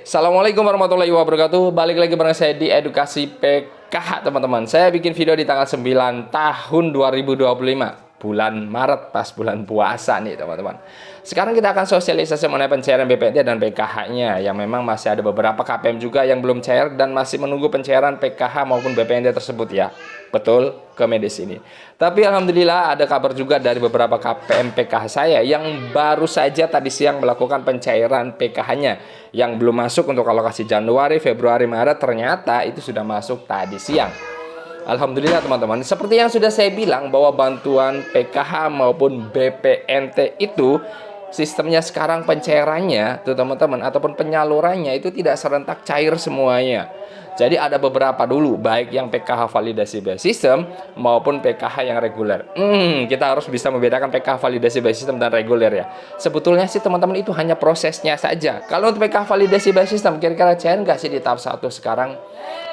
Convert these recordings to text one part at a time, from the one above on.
Assalamualaikum warahmatullahi wabarakatuh. Balik lagi bareng saya di Edukasi PKH, teman-teman. Saya bikin video di tanggal 9 tahun 2025, bulan Maret, pas bulan puasa nih, teman-teman. Sekarang kita akan sosialisasi mengenai pencairan BPNT dan PKH-nya, yang memang masih ada beberapa KPM juga yang belum cair dan masih menunggu pencairan PKH maupun BPNT tersebut ya. Betul, ke medis ini. Tapi alhamdulillah ada kabar juga dari beberapa KPM PKH saya yang baru saja tadi siang melakukan pencairan PKH-nya yang belum masuk untuk alokasi Januari, Februari, Maret, ternyata itu sudah masuk tadi siang. Alhamdulillah teman-teman, seperti yang sudah saya bilang bahwa bantuan PKH maupun BPNT itu sistemnya sekarang pencairannya tuh teman-teman, ataupun penyalurannya itu tidak serentak cair semuanya. Jadi ada beberapa dulu, baik yang PKH validasi by system maupun PKH yang reguler. Kita harus bisa membedakan PKH validasi by system dan reguler ya. Sebetulnya sih teman-teman itu hanya prosesnya saja. Kalau untuk PKH validasi by system, kira-kira cair nggak sih di tahap 1 sekarang?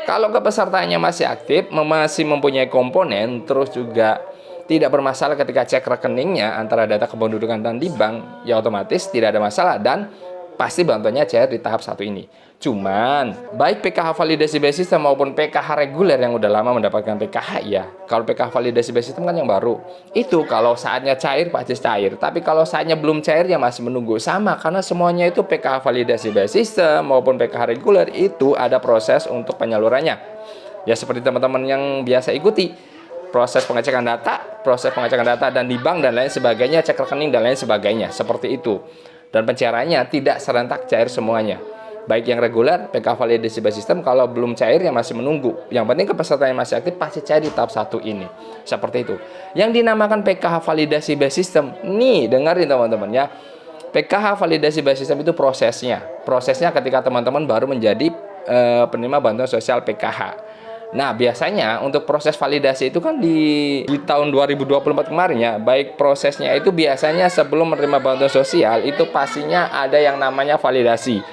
Kalau kepesertaannya masih aktif, masih mempunyai komponen, terus juga tidak bermasalah ketika cek rekeningnya antara data kependudukan dan di bank, ya otomatis tidak ada masalah dan pasti bantuannya cair di tahap 1 ini. Cuman, baik PKH validasi by system maupun PKH reguler yang udah lama mendapatkan PKH ya. Kalau PKH validasi by system kan yang baru. Itu kalau saatnya cair pasti cair. Tapi kalau saatnya belum cair ya masih menunggu. Sama, karena semuanya itu PKH validasi by system maupun PKH reguler itu ada proses untuk penyalurannya. Ya seperti teman-teman yang biasa ikuti. Proses pengecekan data dan di bank dan lain sebagainya, cek rekening dan lain sebagainya. Seperti itu. Dan pencairannya tidak serentak cair semuanya. Baik yang reguler, PKH validasi by system, kalau belum cair ya masih menunggu. Yang penting kepesertaan yang masih aktif pasti cair di tahap 1 ini. Seperti itu. Yang dinamakan PKH validasi by system, nih dengerin teman-teman ya. PKH validasi by system itu prosesnya. Prosesnya ketika teman-teman baru menjadi penerima bantuan sosial PKH. Nah, biasanya untuk proses validasi itu kan di tahun 2024 kemarin ya, baik prosesnya itu biasanya sebelum menerima bantuan sosial itu pastinya ada yang namanya validasi.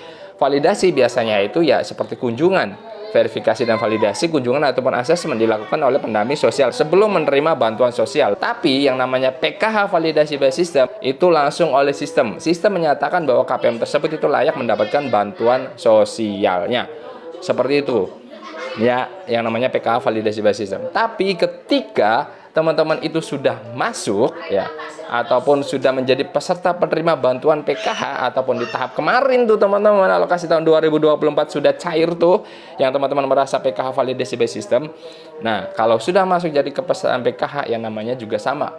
Validasi biasanya itu ya seperti kunjungan, verifikasi dan validasi kunjungan ataupun asesmen dilakukan oleh pendamping sosial sebelum menerima bantuan sosial. Tapi yang namanya PKH validasi by system itu langsung oleh sistem. Sistem menyatakan bahwa KPM tersebut itu layak mendapatkan bantuan sosialnya. Seperti itu. Ya, yang namanya PKH validasi by system. Tapi ketika teman-teman itu sudah masuk ya, ataupun sudah menjadi peserta penerima bantuan PKH ataupun di tahap kemarin tuh teman-teman, alokasi tahun 2024 sudah cair tuh yang teman-teman merasa PKH validasi by system. Nah, kalau sudah masuk jadi kepesertaan PKH yang namanya juga sama,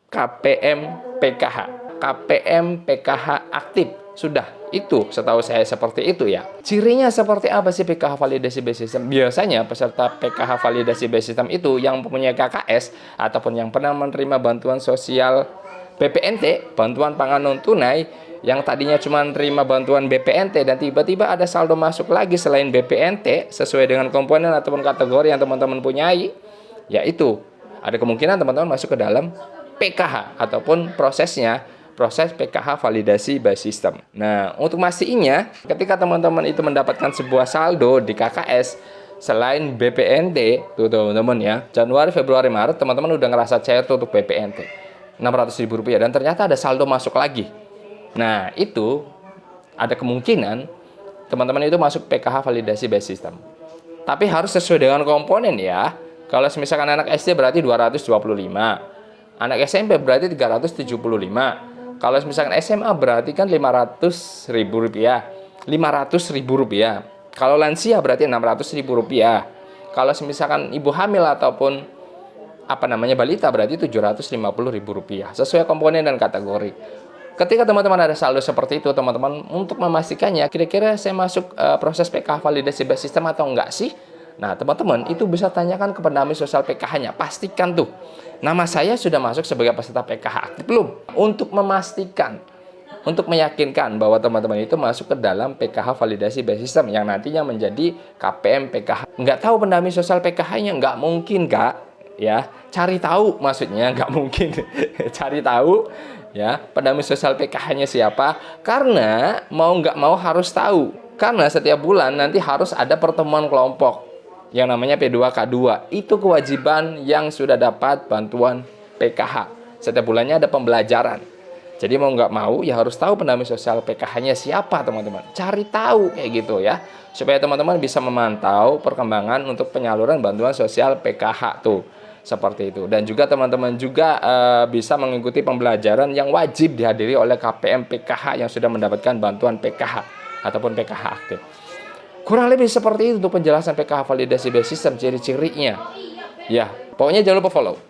KPM PKH. KPM PKH aktif. Sudah, itu setahu saya seperti itu ya. Cirinya seperti apa sih PKH validasi by system? Biasanya peserta PKH validasi by system itu yang mempunyai KKS ataupun yang pernah menerima bantuan sosial BPNT, bantuan pangan non tunai, yang tadinya cuma menerima bantuan BPNT dan tiba-tiba ada saldo masuk lagi selain BPNT sesuai dengan komponen ataupun kategori yang teman-teman punyai, yaitu ada kemungkinan teman-teman masuk ke dalam PKH ataupun proses PKH validasi by system. Nah, untuk mastiin ketika teman-teman itu mendapatkan sebuah saldo di KKS selain BPNT, tuh teman-teman ya, Januari, Februari, Maret, teman-teman udah ngerasa cair tuh untuk BPNT Rp600.000 dan ternyata ada saldo masuk lagi. Nah, itu ada kemungkinan teman-teman itu masuk PKH validasi by system. Tapi harus sesuai dengan komponen ya. Kalau misalkan anak SD berarti 225, anak SMP berarti 375. Kalau misalkan SMA berarti kan Rp500.000. Rp500.000. Kalau lansia berarti Rp600.000. Kalau misalkan ibu hamil ataupun balita berarti Rp750.000. Sesuai komponen dan kategori. Ketika teman-teman ada saldo seperti itu, teman-teman untuk memastikannya kira-kira saya masuk proses PKH validasi by system atau enggak sih? Nah, teman-teman itu bisa tanyakan ke pendamping sosial PKH-nya. Pastikan tuh, nama saya sudah masuk sebagai peserta PKH aktif belum? Untuk memastikan, untuk meyakinkan bahwa teman-teman itu masuk ke dalam PKH validasi by system yang nantinya menjadi KPM PKH. Nggak tahu pendamping sosial PKH-nya? Nggak mungkin, Kak. Ya, cari tahu maksudnya, nggak mungkin. Cari tahu ya pendamping sosial PKH-nya siapa, karena mau nggak mau harus tahu. Karena setiap bulan nanti harus ada pertemuan kelompok yang namanya P2K2. Itu kewajiban yang sudah dapat bantuan PKH. Setiap bulannya ada pembelajaran. Jadi mau nggak mau ya harus tahu pendamping sosial PKH-nya siapa teman-teman. Cari tahu kayak gitu ya. Supaya teman-teman bisa memantau perkembangan untuk penyaluran bantuan sosial PKH tuh. Seperti itu. Dan juga teman-teman juga bisa mengikuti pembelajaran yang wajib dihadiri oleh KPM PKH yang sudah mendapatkan bantuan PKH ataupun PKH aktif. Kurang lebih seperti itu untuk penjelasan PKH validasi base system, ciri-cirinya. Ya, pokoknya jangan lupa follow.